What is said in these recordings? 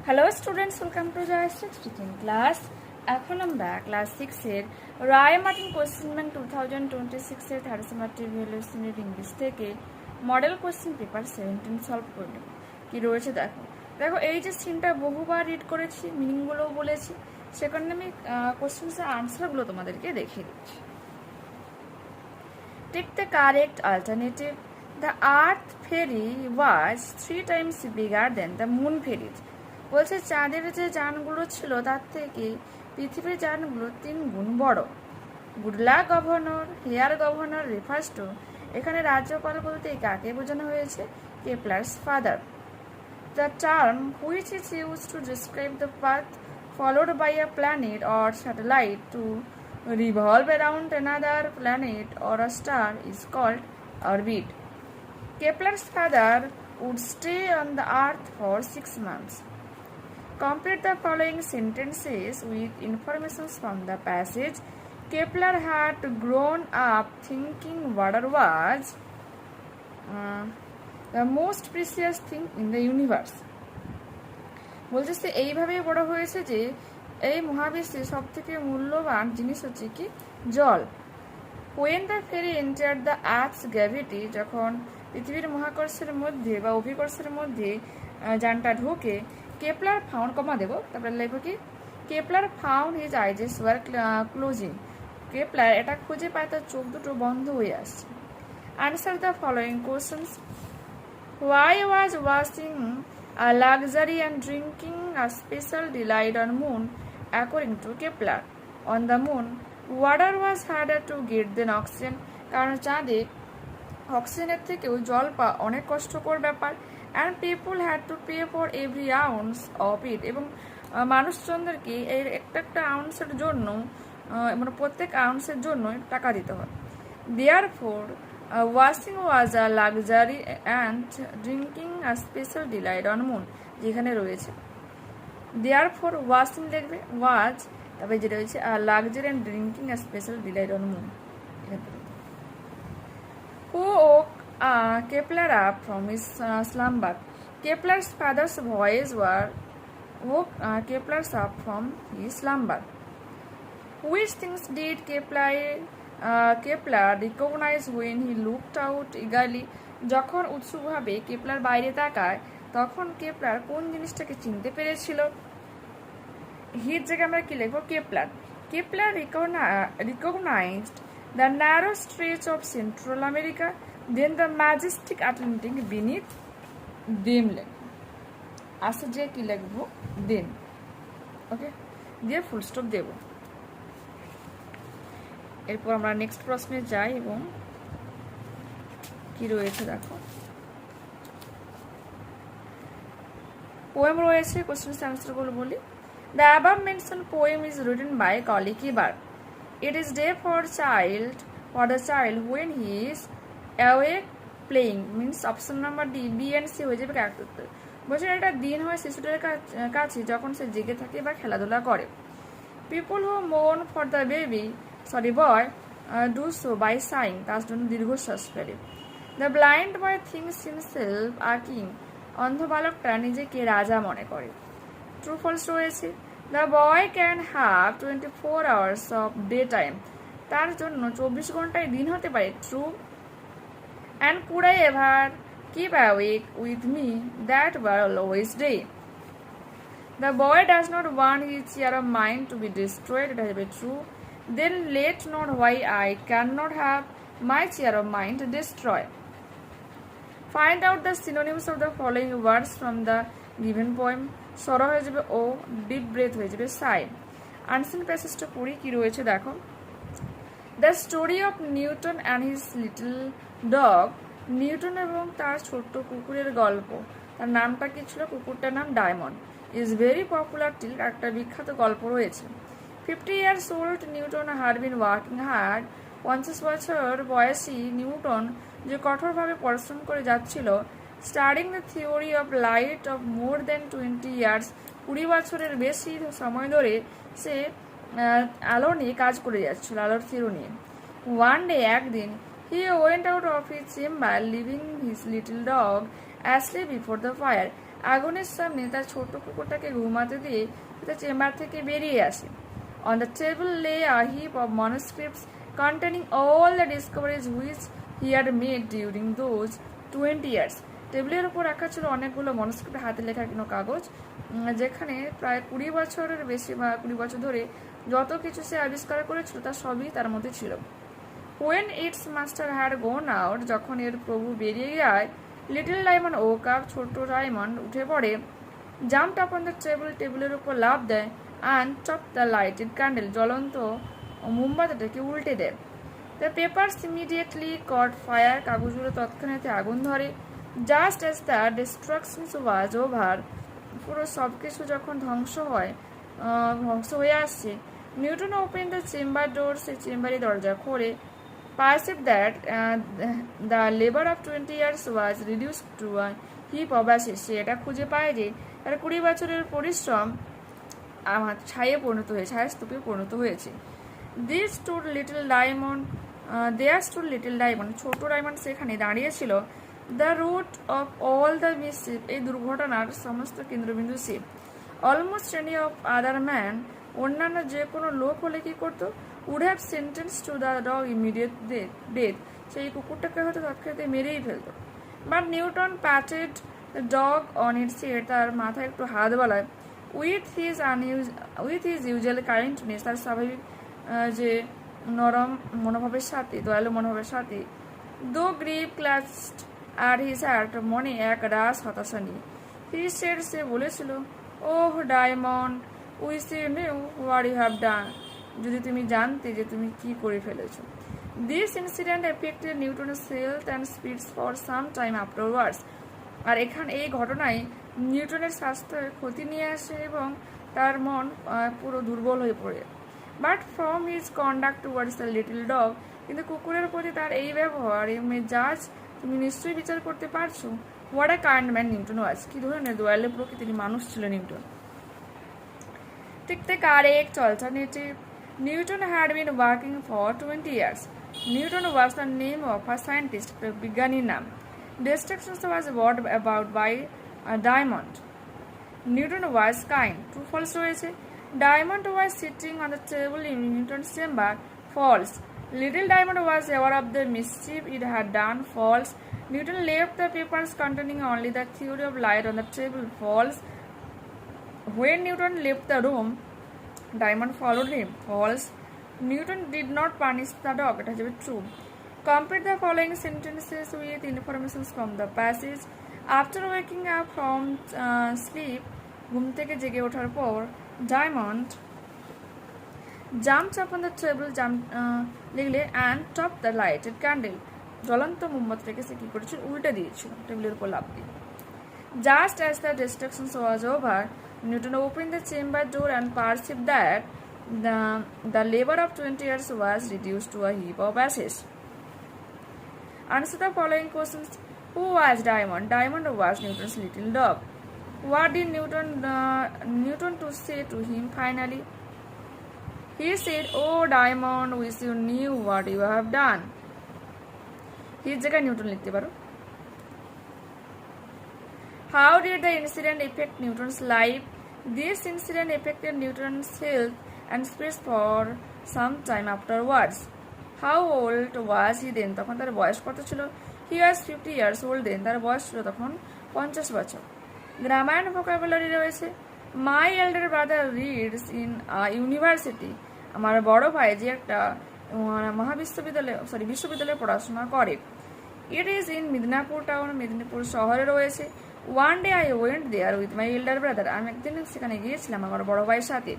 Hello students, welcome to Jayashri teaching class. এখন আমরা class 6-এর রায় মার্টিন কোয়েশ্চেন ব্যাংক 2026-এর থার্ড সেমিস্টার ভ্যালুয়েশনের ইংলিশ থেকে মডেল কোয়েশ্চেন পেপার 17 সলভ করে নেব। কী রয়েছে দেখো দেখো এই যে সিনটা বহুবার রিড করেছি, মিনিংগুলোও বলেছি, সেখানে আমি কোয়েশ্চেন্সের আনসারগুলো তোমাদেরকে দেখিয়ে দিচ্ছি। Take the correct alternative. The earth ferry was 3 times bigger than the moon ferries. বলছে চাঁদের যে যানগুলো ছিল তার থেকে পৃথিবীর যানগুলো 3 গুণ বড়। Good luck governor, here governor refers to, এখানে রাজ্যপাল বলতে কাকে বোঝানো হয়েছে? Kepler's father. The term which is use to describe the path followed by a planet or satellite to revolve around another planet or a star is called orbit. Kepler's father would stay on the Earth for 6 months. Complete the following sentences with information from the passage. Kepler had grown up thinking water was the most precious thing in the universe. বলছে সে এইভাবেই বড় হয়েছে যে এই মহাবিশ্বে সব থেকে মূল্যবান জিনিস হচ্ছে কি? জল। When the ferry entered the Earth's gravity, যখন পৃথিবীর মহাকর্ষের মধ্যে বা অভিকর্ষের মধ্যে যানটা ঢোকে, কেপলার ফাউন্ড, কমা দেবো, তারপরে লিখবো কি? Kepler found his eyes were closing. Kepler এটা খুঁজে পায় তার চোখ দুটো বন্ধ হয়ে আসছে। Answer the following questions. Why was washing a luxury and drinking a special delight on moon according to Kepler? On the moon, water was harder to get than oxygen. কারণ চাঁদে অক্সিজেনের থেকেও জল পাওয়া অনেক কষ্টকর ব্যাপার। And people had to pay for every ounce of it, এবং মানুষজনদেরকে এর একটা আউন্সের জন্য মানে প্রত্যেক আউন্সের জন্য টাকা দিতে হয়। Therefore washing was a luxury and drinking a special delight on moon, যেখানে রয়েছে দেয়ার ফোর ওয়াশিং লিখবে ওয়াজ, তারপরে যেটা রয়েছে luxury and drinking a special delight on moon. Who woke Kepler up from his slumber? Kepler's father's voice woke Kepler up from his slumber. Which things did Kepler recognize when he looked out eagerly? যখন উৎসুকভাবে Kepler বাইরে তাকায় তখন Kepler কোন জিনিসটাকে চিনতে পেরেছিল? হির জায়গায় আমরা কি লিখবো? Kepler. Kepler recognized the narrow stretch of Central America, then the majestic Atlantic beneath them. আসে যে কি লিখবো? দেন। ওকে, দিয়ে ফুল স্টপ দেব। এরপর আমরা নেক্সট প্রশ্নে যাই এবং কি রয়েছে দেখো। পোয়েম রয়েছে, কোশ্চেন আনসারগুলো বলি। The above mentioned poem is written by Collie Kibar. It is day for the child when he is awake playing, means option number D, B and C হয়ে যাবে কারেক্ট উত্তর। বলছে এটা দিন হয় শিশুদের কাছে যখন সে জেগে থাকে বা খেলাধুলা করে। People who mourn for the boy do so by sighing, তার জন্য দীর্ঘশ্বাস ফেলে। The blind boy thinks himself a king, অন্ধ বালকটা নিজেকে রাজা মনে করে। ট্রু ফলস রয়েছে। The boy can have 24 hours of day time, তার জন্য 24 ঘন্টায় দিন হতে পারে। True. And could I ever keep awake with me, that war always day. The boy does not want his chair of mind to be destroyed, এটা হবে true. Then let not why I can not have my chair of mind destroy. Find out the synonyms of the following words from the given poem. সরো হয়ে যাবে ও, deep breadth হয়ে যাবে সাই। Unseen প্যাসেজটা পড়ি কি রয়েছে দেখো। The story of Newton and his little dog, Newton এবং তার ছোট্ট কুকুরের গল্প। তার নামটা কি ছিল? কুকুরটার নাম Diamond. Is very popular till, একটা বিখ্যাত গল্প রয়েছে। 50 years old Newton had been working hard, 50 বছর বয়সী নিউটন যে কঠোরভাবে পরিশ্রম করে যাচ্ছিল। Studying the theory of light of more than 20 years, 20 বছরের বেশি সময় ধরে সে আলো নিয়ে কাজ করে যাচ্ছিল, আলোর থিওরি নিয়ে। ওয়ান ডে, একদিন, he went out of his chamber living his little dog asleep before the fire. আগুনের সামনে তার ছোট কুকুরটাকে ঘুমাতে দিয়ে তার চেম্বার থেকে বেরিয়ে আসে। On the table lay a heap of manuscripts containing all the discoveries which he had made during those 20 years. টেবিলের উপর রাখা ছিল অনেকগুলো মনস্ক্রিপ্ট, হাতে লেখা কোনো কাগজ, যেখানে প্রায় 20 বছরের বেশি বা 20 বছর ধরে যত কিছু সে আবিষ্কার করেছিল তার সবই তার মধ্যে ছিল। When its master had gone out, যখন এর প্রভু বেরিয়ে যায়, লিটল ডায়মন্ড woke up, ছোট ডায়মন্ড উঠে পড়ে, jumped upon the table, টেবিলের উপর লাফ দেয়, and chopped the lighted candle, জ্বলন্ত মোমবাতিটাকে উল্টে দেয়। The papers immediately caught fire, কাগজগুলো তৎক্ষণাৎ আগুন ধরে। Just as the destruction was over, পুরো সব কিছু যখন ধ্বংস হয়ে আসছে, নিউটন ওপেন দ্য চেম্বার ডোর, সে চেম্বারের দরজা খোলে, perceived that the labor of 20 years was reduced to a heap of ashes, সে এটা খুঁজে পায় যে তার 20 বছরের পরিশ্রম ছায়ে স্তূপে পরিণত হয়েছে। There stood little diamond, ছোট ডায়মন্ড সেখানে দাঁড়িয়েছিল। The root of all the mischief, এই দুর্ঘটনার সমস্ত কেন্দ্রবিন্দু সে। Almost any of other man, অন্যান্য যে কোনো লোক হলে কি করতো, would have sentenced to the dog immediate death, সেই কুকুরটাকে হয়তো তৎক্ষণাৎ মেরেই ফেলতো। But Newton patted the dog on its head, তার মাথায় একটু হাত বালায়, with his usual kindness, তার স্বাভাবিক যে নরম মনোভাবের সাথে, দয়ালু মনোভাবের সাথে। Though grief clutched at his heart, মনে এক রাস হতাশা নিয়ে। He said, সে বলেছিল, Oh Diamond, wish you knew what you have done, যদি তুমি জানতে যে তুমি কি করে ফেলেছো। This incident affected Newton's health and spirits for some time afterwards, আর এই ঘটনায় নিউটনের স্বাস্থ্যের ক্ষতি নিয়ে আসে এবং তার মন পুরো দুর্বল হয়ে পড়ে। But from his conduct towards the little dog, কিন্তু কুকুরের প্রতি তার এই ব্যবহার, এই মেজাজ তুমি নিশ্চয়ই বিচার করতে পারছো। What a kind man Newton was, কি ধরনের দয়ালু প্রকৃতির মানুষ ছিল Newton. Take the correct alternative. Newton had been working for 20 years. Newton was the name of a scientist, বিজ্ঞানীর নাম। Destruction was brought about by a diamond. Newton was kind. True, false রয়েছে। Diamond was sitting on the table in Newton's chamber. False. Little Diamond was aware of the mischief it had done. False. Newton left the papers containing only the theory of light on the table. False. When Newton left the room, Diamond followed him. False. Newton did not punish the dog. It has to be true. Complete the following sentences with information from the passage. After waking up from sleep, ঘুম থেকে জেগে ওঠার পর, Diamond jumped upon the table, লিখলে, and topped the lighted candle, জ্বলন্ত মোমবাতিটাকে সে কি করেছিল, উল্টে দিয়েছিল টেবিলের উপর লাফ দিয়ে। Just as the destruction was over, Newton opened the chamber door and perceived that the labor of 20 years was reduced to a heap of ashes. Answer the following questions. Who was Diamond? Diamond was Newton's little dog. What did Newton to say to him finally? He said, Oh Diamond, wish you knew what you have done. His জায়গায় Newton লিখতে পারো। How did the incident affect Newton's life? This incident affected Newton's health and spirits for some time afterwards. How old was he then? তখন তার বয়স কত ছিল? He was 50 years old then. তার বয়স ছিল তখন 50 বছর। গ্রামার এন্ড ভোকাবুলারি রয়েছে। My elder brother reads in a university. আমার বড় ভাই যে একটা বিশ্ববিদ্যালয়ে পড়াশোনা করে। It is in Midnapore town, Medinipur শহরে রয়েছে। One day I went there with my elder brother. আমি একদিন সেখানে গিয়েছিলাম আমার বড় ভাইয়ের সাথে।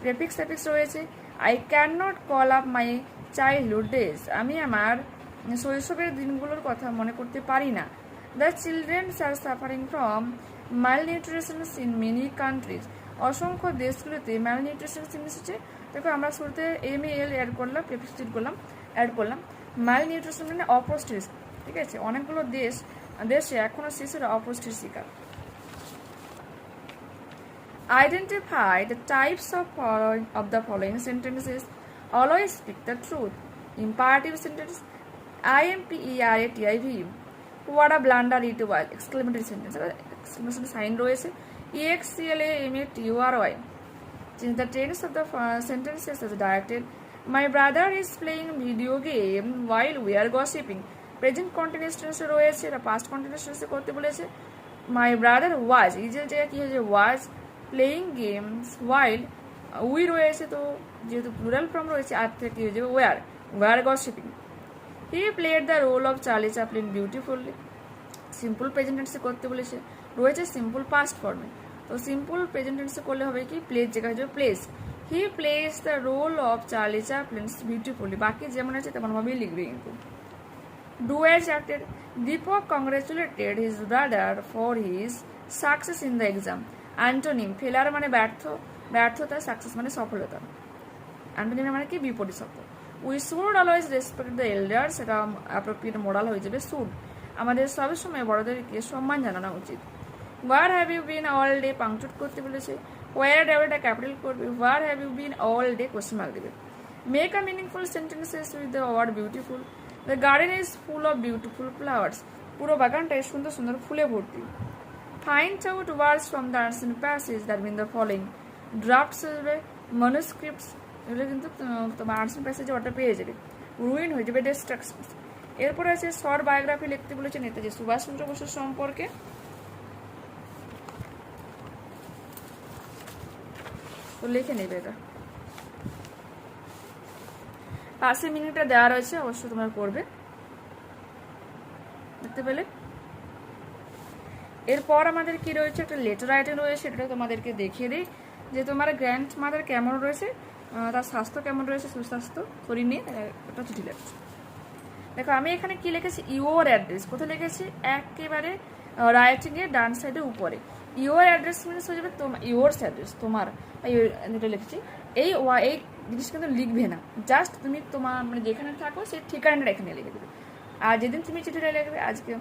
প্রেফিক্স রয়েছে। I cannot call up my childhood days. আমি আমার শৈশবের দিনগুলোর কথা মনে করতে পারি না। The children are suffering from malnutrition in many countries. অসংখ্য দেশগুলোতে malnutrition এসেছে। দেখো আমরা শুরুতে MAL অ্যাড করলাম, প্রেফিক্স অ্যাড করলাম। malnutrition মানে অপুষ্টির, ঠিক আছে। অনেকগুলো দেশে এখনো শিশুরা অপুষ্টির শিকার। Identify the types of the following sentences. Always speak the truth. Imperative sentence. IMPERATIVE. What a blunder it was. Exclamatory sentence. Exclamation sign রয়েছে, EXCLAMATURY। Change the tense of the sentences as directed. My brother is playing video game while we are gossiping. Present continuous টেন্সে রয়েছে, এটা past continuous টেন্সে করতে বলেছে। My brother was, ইজের জায়গায় কী হয়েছে was playing games while, we রয়েছে তো যেহেতু প্লুরাল ফর্ম রয়েছে আর থেকে কী হয়ে যাবে were gossiping. He played the role of Charlie Chaplin beautifully. Simple present টেন্সে করতে বলেছে, রয়েছে সিম্পল পাস্ট ফর্মে, তো সিম্পল প্রেজেন্ট টেন্সে করলে হবে কি প্লেজ জায়গায় হয়ে যাবে place. He place the role of Charlie Chaplin beautifully, বাকি যেমন আছে তেমনভাবেই লিখবে কিন্তু। Do as acted, Deepak congratulated his brother for his success in the exam. Antonym, failure মানে ব্যর্থতা, সাকসেস মানে সফলতা। অ্যান্টোনিম মানে কি বিপরীত শব্দ। We should always respect the elders, এটা অ্যাপ্রোপ্রিয়েট মোরাল হয়ে যাবে শুড। আমাদের সবসময় বড়দেরকে সম্মান জানানো উচিত। Where have you been all day, punctuate করতে বলেছে। ওয়ার ডাবলটা ক্যাপিটাল করবে, where have you been all day question mark দেবে। Make a meaningful sentences with the word beautiful. The garden is full of beautiful flowers, পুরো বাগানটায় সুন্দর সুন্দর ফুলে ভর্তি। Find out words from the answer passage that mean the following. Drafts হবে, manuscripts, এগুলো কিন্তু তোমার আনসার প্যাসেজে ওটা পেয়ে যাবে। রুইন হয়ে যাবে, ডিস্ট্রাকশনস। এরপরে আছে শর্ট বায়োগ্রাফি লিখতে বলেছে নেতাজি সুভাষচন্দ্র বসুর সম্পর্কে। তো লিখে নেবে এটা, পাশে মিনিটটা দেওয়া রয়েছে, অবশ্যই তোমরা করবে, দেখতে পেলে। এরপর আমাদের কি রয়েছে, একটা লেটার রাইটিং রয়েছে, এটা তোমাদেরকে দেখিয়ে দিই যে তোমার গ্র্যান্ড মাদার কেমন রয়েছে, তার স্বাস্থ্য কেমন রয়েছে, সুস্বাস্থ্য, শরীর নিয়ে একটা চিঠি লেখছে। দেখো আমি এখানে কি লিখেছি, ইউর অ্যাড্রেস, কোথায় লিখেছি একেবারে রাইটিংয়ের ডান সাইডে উপরে। ইউর অ্যাড্রেস মিনস হয়ে যাবে তোমার, ইউরস অ্যাড্রেস তোমার, যেটা লিখেছি। এই জিনিস কিন্তু লিখবে না, জাস্ট তুমি তোমার মানে যেখানে থাকো সেই ঠিকানাটা এখানে লিখে দেবে। আর যেদিন তুমি চিঠিটা লিখবে আজকে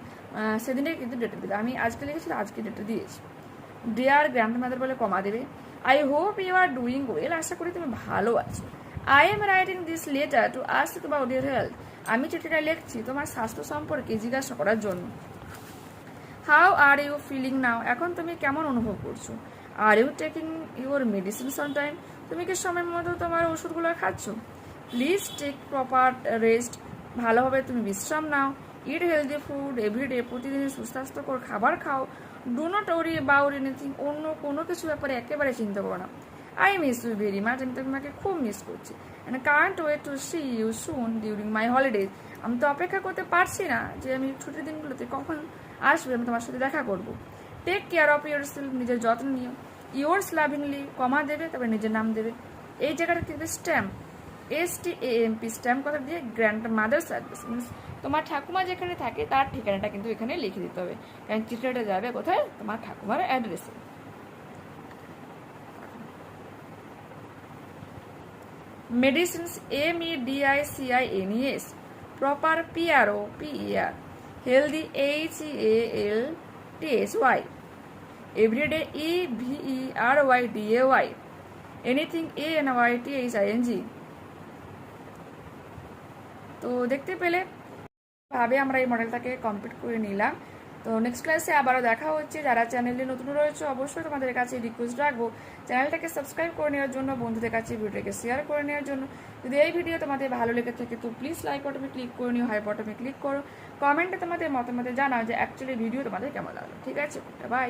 সেদিনে কিন্তু ডেটে দেবে। আমি আজকে লিখেছি, আজকে ডেটে দিয়েছি। ডিয়ার গ্র্যান্ডমাদার বলে কমা দেবে। I hope you are doing well, আশা করি তুমি ভালো আছো। I am writing this letter to ask about your health, আমি চিঠিটা লিখছি তোমার স্বাস্থ্য সম্পর্কে জিজ্ঞাসা করার জন্য। How are you feeling now, এখন তুমি কেমন অনুভব করছো। Are you taking your medicines on time, তুমি কি সময় মতো তোমার ওষুধগুলো খাচ্ছ। প্লিজ টেক প্রপার রেস্ট, ভালোভাবে তুমি বিশ্রাম নাও। ইট হেলদি ফুড এভরিডে, প্রতিদিন সুস্বাস্থ্যকর খাবার খাও। Do not worry about anything, অন্য কোনো কিছু ব্যাপারে একেবারে চিন্তা করো না। I miss you very much, আমি তোমাকে খুব মিস করছি। And can't wait to see you soon during my holidays, আমি তো অপেক্ষা করতে পারছি না যে আমি ছুটির দিনগুলোতে কখন আসবে, আমি তোমার সাথে দেখা করবো। Take care of your self, নিজের যত্ন নিও। ইয়োর্স লাভিংলি, কমা দেবে, তারপরে নিজের নাম দেবে। এই জায়গাটা কিন্তু স্ট্যাম্প, STAMP, স্ট্যাম্প কথা দিয়ে গ্র্যান্ড মাদার্স অ্যাড্রেস মিনস তোমার ঠাকুমা যেখানে থাকে তার ঠিকানাটা কিন্তু এখানে লিখে দিতে হবে, কারণ চিঠিটা যাবে কোথায়, তোমার ঠাকুমার অ্যাড্রেসে। Medicines, MEDICINES, proper PROPER, healthy HEALTHY, everyday EVERYDAY, anything ANYTHING। তো দেখতে পেলে ভাবে আমরা এই মডেলটাকে কমপ্লিট করে নিলাম। তো নেক্সট ক্লাসে আবারও দেখা হচ্ছে। যারা চ্যানেলে নতুন রয়েছে অবশ্যই তোমাদের কাছে রিকোয়েস্ট রাখবো চ্যানেলটাকে সাবস্ক্রাইব করে নেওয়ার জন্য, বন্ধুদের কাছে ভিডিওটাকে শেয়ার করে নেওয়ার জন্য। যদি এই ভিডিও তোমাদের ভালো লেগে থাকে তো প্লিজ লাইক বাটনে ক্লিক করে নিও, হাই বাটনে ক্লিক করো, কমেন্টে তোমাদের মতামত জানাও যে অ্যাকচুয়ালি ভিডিও তোমাদের কেমন লাগলো। ঠিক আছে, বাই।